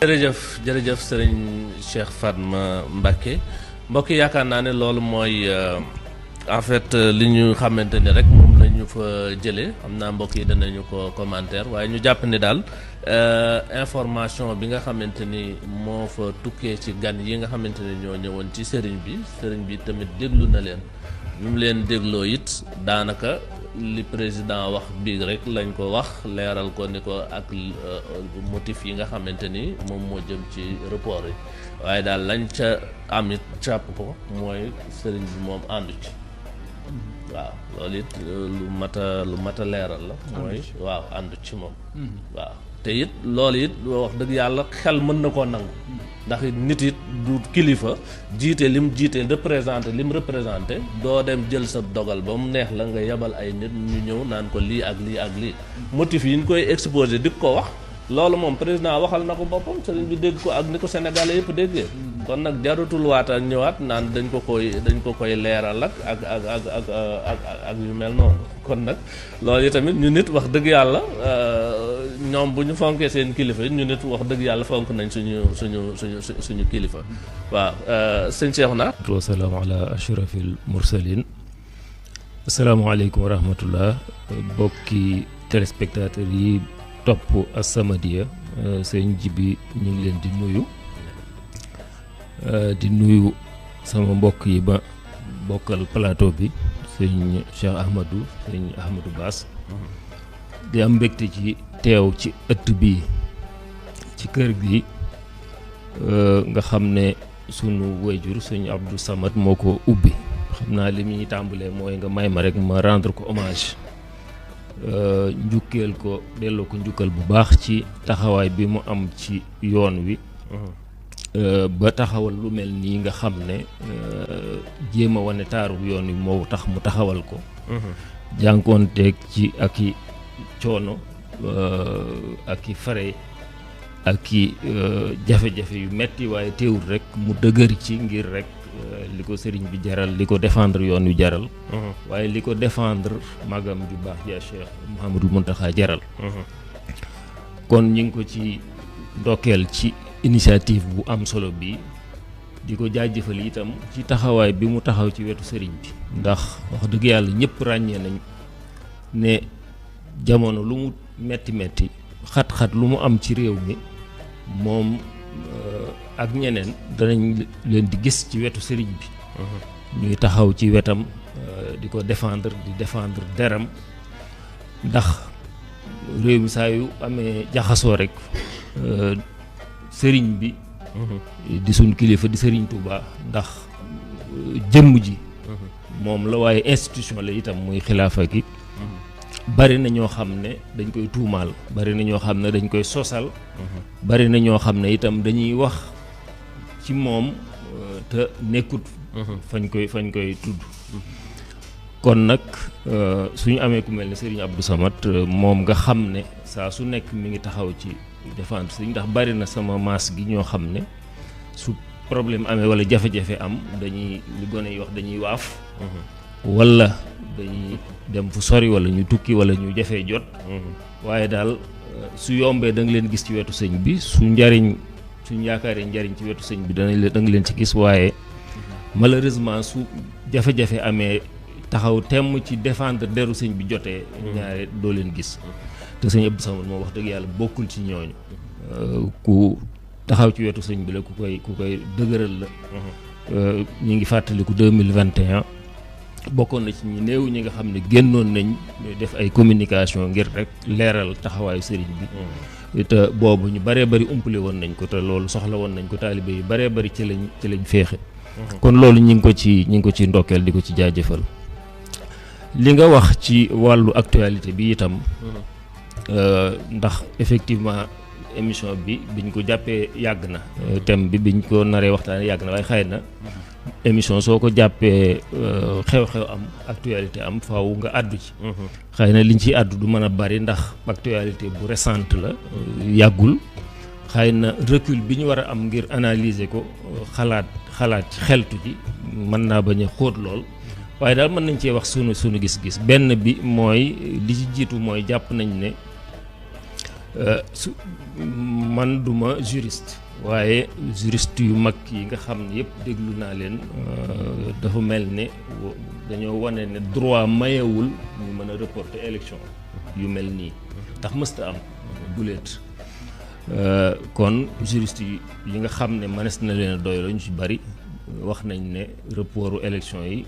jërëjëf sëriñ Cheikh Fatma Mbacké mbokk yi yaakaar naa ne loolu mooy en fait li ñu xamante ni rek moom la ñu fa jëlee xam naa mbokk yi danañu ko commentaire waaye ñu jàpp ni daal information bi nga xamante ni moo fa tukkee ci gan yi nga xamante ni ñoo ñëwoon ci sëriñ bi tamit déglu na leen bi mu leen dégloo it daanaka li président wax bii rek lañ ko wax leeral ko ni ko ak motif yi nga xamante ni moom moo jëm ci report yi waaye daal lañ ca amit jàpp ko mooy sëriñ bi moom àndu ci waaw loolu it lu mat a leeral la mooy waaw àndu ci moom waaw te it loolu it wax dëgg yàlla xel mën na koo nangu ndax nit it du kilifa jiite lim représenté doo dem jël sa dogal ba mu neex la nga yebal ay nit ñu ñëw naan ko lii ak lii motif yi ñu koy exposé di ko wax loolu moom président waxal na ko boppam sëriñ bi dégg ko ak ni ko sénégalais yëpp déggee kon nag jarutul waat ak ñëwaat naan dañ ko koy leeral ak yu mel noonu kon nag loolu yi tamit ñu nit wax dëgg yàlla ñoom bu ñu fonkee seen kilifa ñu nit wax dëgg yàlla fonk nañ suñu kilifa waaw sëñ Cheikhouna wasalaamu ala ashrafil mursalin asalaamaaleykum wa rahmatullah bokki téléspectateurs yi topp As-Samadiyya sëñ Jibi ñu ngi leen di nuyu sama mbokk yi ba bokkal plateau bi sëñ Cheikh Ahmadou Bass di am mbégte ci teew ci ëtt bi ci kër gi nga xam ne sunu wayjur sëñ Abdou Samad moo ko ubbi xam naa li muy tàmbalee mooy nga may ma rek ma rendre ko hommage njukkeel ko delloo ko njukkal bu baax ci taxawaay bi mu am ci yoon wi ba taxawal lu mel nii nga xam ne jéem a wane taaru yoon wi moo tax mu taxawal ko jànkoonteeg ci ak i coono ak i fare ak i jafe-jafe yu metti waaye teewul rek mu dëgër ci ngir rek li ko sëriñ bi jaral li ko défendre yoon wi jaral waaye li ko défendre magam ju baax ja Cheikh Mouhamadou Mountakha jaral kon ñu ngi ko ci ndokkeel ci initiative bu am solo bi di ko jaajëfal itam ci taxawaay bi mu taxaw ci wetu sëriñ bi ndax wax dëgg yàlla ñëpp ràññee nañ ne jamono lu mu metti xat-xat lu mu am ci réew mi moom ak ñeneen danañ leen di gis ci wetu sëriñ bi ñuy taxaw ci wetam di ko défendre deram ndax réew mi saa yu amee jaxasoo rek sëriñ bi di suñ kilifa di sëriñ Touba ndax jëmm ji moom la waaye institution la itam muy xilaafa gi bari na ñoo xam ne dañ koy tuumaal bari na ñoo xam ne dañ koy sosal bari na ñoo xam ne itam dañuy wax ci moom te nekkut fañ koy tudd kon nag suñu amee ku mel ne Serigne Abdou Samad moom nga xam ne saa su nekk mi ngi taxaw ci défendre Serigne ndax bari na sama maas gi ñoo xam ne su problème amee wala jafe-jafe am dañuy li gone yi wax dañuy waaf wala dañuy dem fu sori wala ñu tukki wala ñu jafee jot waaye daal su yombee da nga leen gis ci wetu sëñ bi suñ yaakaaree njariñ ci wetu sëñ bi da nga leen ci gis waaye malheureusement su jafe-jafe amee taxaw temm ci défendre deru sëñ bi jotee ñaare doo leen gis te sëñ Abdou Samad moo wax dëgg yàlla bokkul ci ñooñu ku taxaw ci wetu sëñ bi la ku koy dëgëral la ñu ngi fàttaliku 2021 bokkoon na ci ñi néew ñi nga xam ne génnoon nañ def ay communication ngir rek leeral taxawaayu sëriñ bi te boobu ñu baree bari umpale woon nañ ko te loolu soxla woon nañ ko taalibe yu baree bari ci lañ féexe kon loolu ñi ngi ko ci ndokkeel di ko ci jaajëfal li nga wax ci wàllu actualité bi itam ndax effectivement émission bi biñ ko jàppee yàgg na thème bi biñ ko naree waxtaanee yàgg na waaye xëy na émission soo ko jàppee xew-xew am actualité am faaw nga àddu ci xëy na liñ ciy àddu du mën a bari ndax actualité bu récente la yàggul xëy na recul bi ñu war a am ngir analyser ko xalaat ci xeltu ci mën naa bañ a xóot lool waaye daal mën nañ cee wax sunu gis-gis benn bi mooy li ci jiitu mooy jàpp nañ ne su man duma juriste waaye juriste yu mag yi nga xam ne yëpp déglu naa leen dafa mel ne dañoo wane ne droit mayewul ñu mën a reporter élection yu mel nii ndax mësta am guléet kon juriste yi nga xam ne mënees na leen a doy la ñu ci bari wax nañ ne reportu élection yi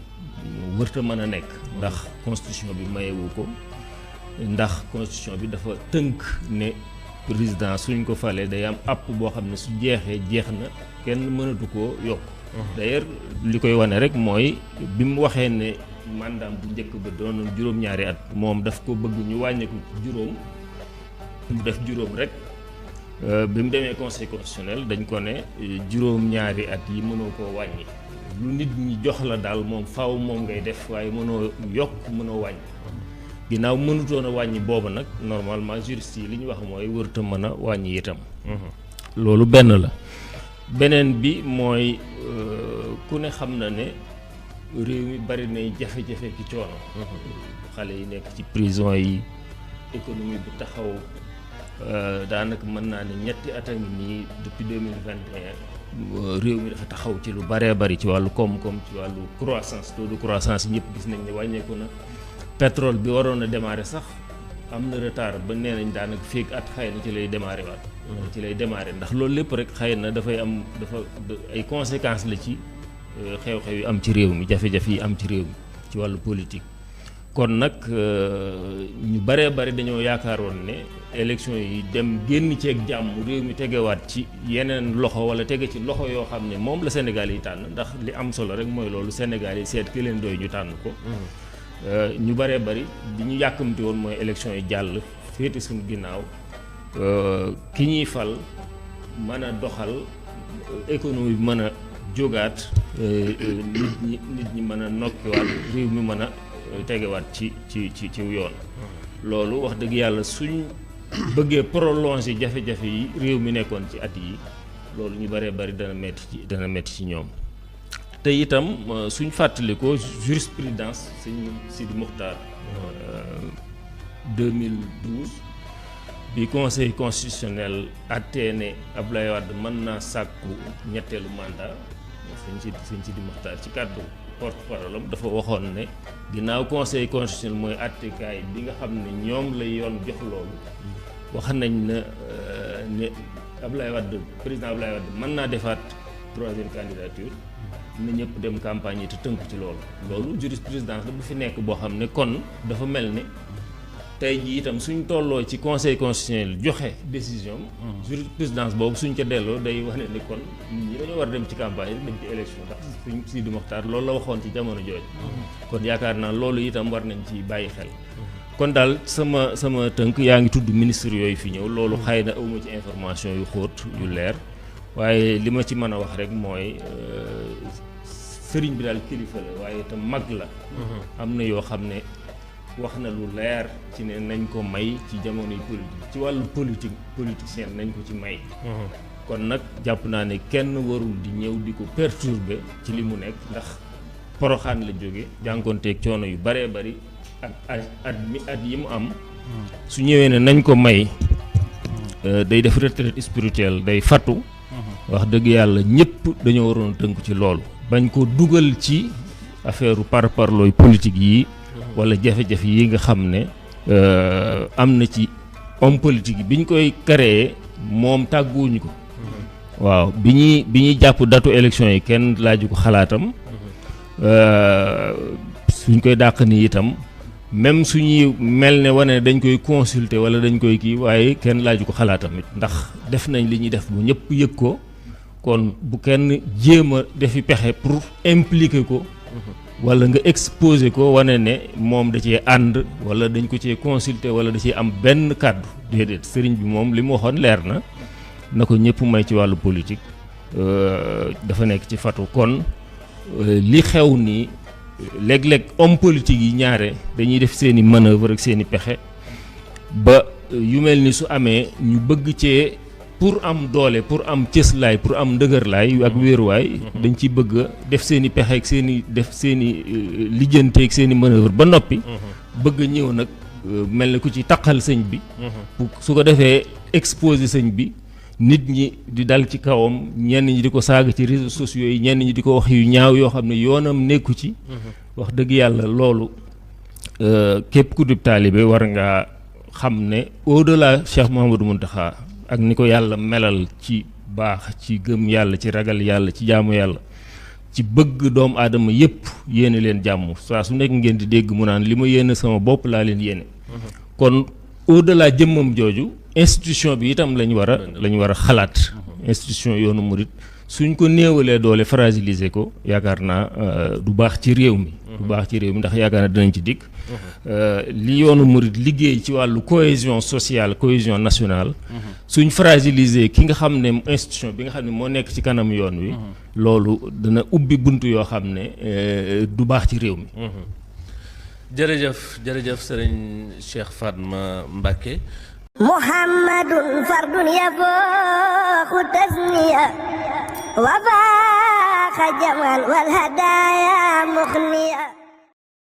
wërta mën a nekk ndax constitution bi mayewu ko ndax constitution bi dafa tënk ne président suñ ko falee day am àpp boo xam ne su jeexee jeex na kenn mënatu koo yokk d'ailleurs li koy wane rek mooy bi mu waxee ne mandaam bu njëkk ba doon juróom-ñaari at moom daf ko bëgg ñu wàññeeku juróom mu def juróom rek bi mu demee conseil constitutionnel dañ ko ne juróom-ñaari at yi mënoo koo wàññi lu nit ñi jox la daal moom faaw moom ngay def waaye mënoo yokk mënoo wàññi ginnaaw mënutoon a wàññi boobu nag normalement juriste yi li ñu wax mooy wërta mën a wàññi itam loolu benn la beneen bi mooy ku ne xam na ne réew mi bari nay jafe-jafe ki coono xale yi nekk ci prison yi économie bi taxaw daanaka mën naa ne ñetti at a ngi nii depuis 2021 réew mi dafa taxaw ci lu baree bari ci wàllu koom-koom ci wàllu croissance taux de croissance ñëpp gis nañ ne wàññeeku na pétrole bi waroon a démarrer sax am na retard ba nee nañ daanaka fii ak at xëy na ci lay démarrer waat ci lay démarrer ndax loolu lépp rek xëy na dafay am dafa ay conséquences la ci xew-xew yi am ci réew mi jafe-jafe yi am ci réew mi ci wàllu politique kon nag ñu baree bari dañoo yaakaaroon ne élection yi dem génn ceeg jàmm réew mi tegewaat ci yeneen loxo wala tege ci loxo yoo xam ne moom la Sénégal yi tànn ndax li am solo rek mooy loolu Sénégal yi seet ki leen doy ñu tànn ko ñu baree bari di ñu yàkkamti woon mooy élection yi jàll féete suñu ginnaaw ki ñuy fal mën a doxal économie bi mën a jógaat nit ñi mën a nokkiwaat réew mi mën a tegewaat ci yoon loolu wax dëgg yàlla suñ bëggee prolonger jafe-jafe yi réew mi nekkoon ci at yi loolu ñu baree bari dana metti ci ñoom te itam suñ fàttalikoo jurisprudence sëñ Sidi Mokhtar 2012 bi conseil constitutionnel attee ne Abdoulaye Wade mën naa sàkku ñetteelu mandat sëñ Sidi Mokhtar ci kàddu porte-parole am dafa waxoon ne ginnaaw conseil constitutionnel mooy attekaay bi nga xam ne ñoom la yoon jox loolu wax nañ ne Abdoulaye Wade président Abdoulaye Wade mën naa defaat troisième candidature na ñëpp dem campagne yi te tënk ci loolu jurisprudence la bu fi nekk boo xam ne kon dafa mel ne tey jii itam suñ tolloo ci conseil constitutionnel joxe décision jurisprudence boobu suñ ca delloo day wane ni kon nit ñi dañoo war dem ci campagne yi dem ci élection ndax suñ Sidi Mokhtar loolu la waxoon ci jamono jooju kon yaakaar naa loolu itam war nañ ci bàyyi xel kon daal sama tënk yaa ngi tudd ministre yooyu fi ñëw loolu xëy na awma ci information yu xóot yu leer waaye li ma ci mën a wax rek mooy sëriñ bi daal kilifa la waaye itam mag la am na yoo xam ne wax na lu leer ci ne nañ ko may ci jamono yi politique ci wàllu politicien nañ ko ci may kon nag jàpp naa ne kenn warul di ñëw di ko perturber ci li mu nekk ndax Poroxaan la jóge jànkoonteeg coono yu baree bari at yi mu am su ñëwee ne nañ ko may day def retraite spirituelle day fattu wax dëgg yàlla ñëpp dañoo waroon tënku ci loolu bañ ko dugal ci affaire parparlooy politique yi wala jafe-jafe yi nga xam ne am na ci homme politique yi bi ñu koy créé moom tàgguwuñu ko waaw bi ñuy jàpp datu élection yi kenn laaju ko xalaatam suñ koy dàq ni itam même suñuy mel ne wane dañ koy consulter wala dañ koy kii waaye kenn laaju ko xalaatam it ndax def nañ li ñuy def bu ñëpp yëg ko kon bu kenn jéem a defi pexe pour impliquer ko wala nga exposer ko wane ne moom da cee ànd wala dañ ko cee consulter wala da cee am benn kàddu déedéet sëriñ bi moom li mu waxoon leer na ko ñëpp may ci wàllu politique dafa nekk ci fatu kon li xew nii léeg-léeg homme politique yi ñaare dañuy def seeni manœuvre ak seeni pexe ba yu mel ni su amee ñu bëgg cee pour am doole pour am cëslaay pour am ndëgërlaay ak wéeruwaay dañ ciy bëgg a def seeni pexe ak seeni lijjante ak seeni manœuvre ba noppi bëgg ñëw nag mel ni ku ci taqal sëñ bi su ko defee exposé sëñ bi nit ñi di dal ci kawam ñenn ñi di ko saaga ci réseaux sociaux yi ñenn ñi di ko wax yu ñaaw yoo xam ne yoonam nekku ci wax dëgg yàlla loolu képp ku dib taalibe war ngaa xam ne au-delà Cheikh Mouhamadou Mountakha ak ni ko yàlla melal ci baax ci gëm yàlla ci ragal yàlla ci jaamu yàlla ci bëgg doomu aadama yépp yéene leen jàmm saa su nekk ngeen di dégg mu naan li ma yéene sama bopp laa leen yéene kon au-delà jëmmam jooju institution bi itam lañ war a xalaat institution yoonu murit suñ ko néewalee doole fragiliser ko yaakaar naa du baax ci réew mi ndax yaakaar naa dinañ ci dikk li yoonu murit liggéey ci wàllu cohésion sociale cohésion nationale suñ fragiliser ki nga xam ne institution bi nga xam ne moo nekk ci kanam yoon wi loolu dana ubbi bunt yoo xam ne du baax ci réew mi jërëjëf sëriñ Cheikh Fatma Mbacké muhammadun fardun yafooxu tasniya wa faaxa jamal wal hadaaya muxniya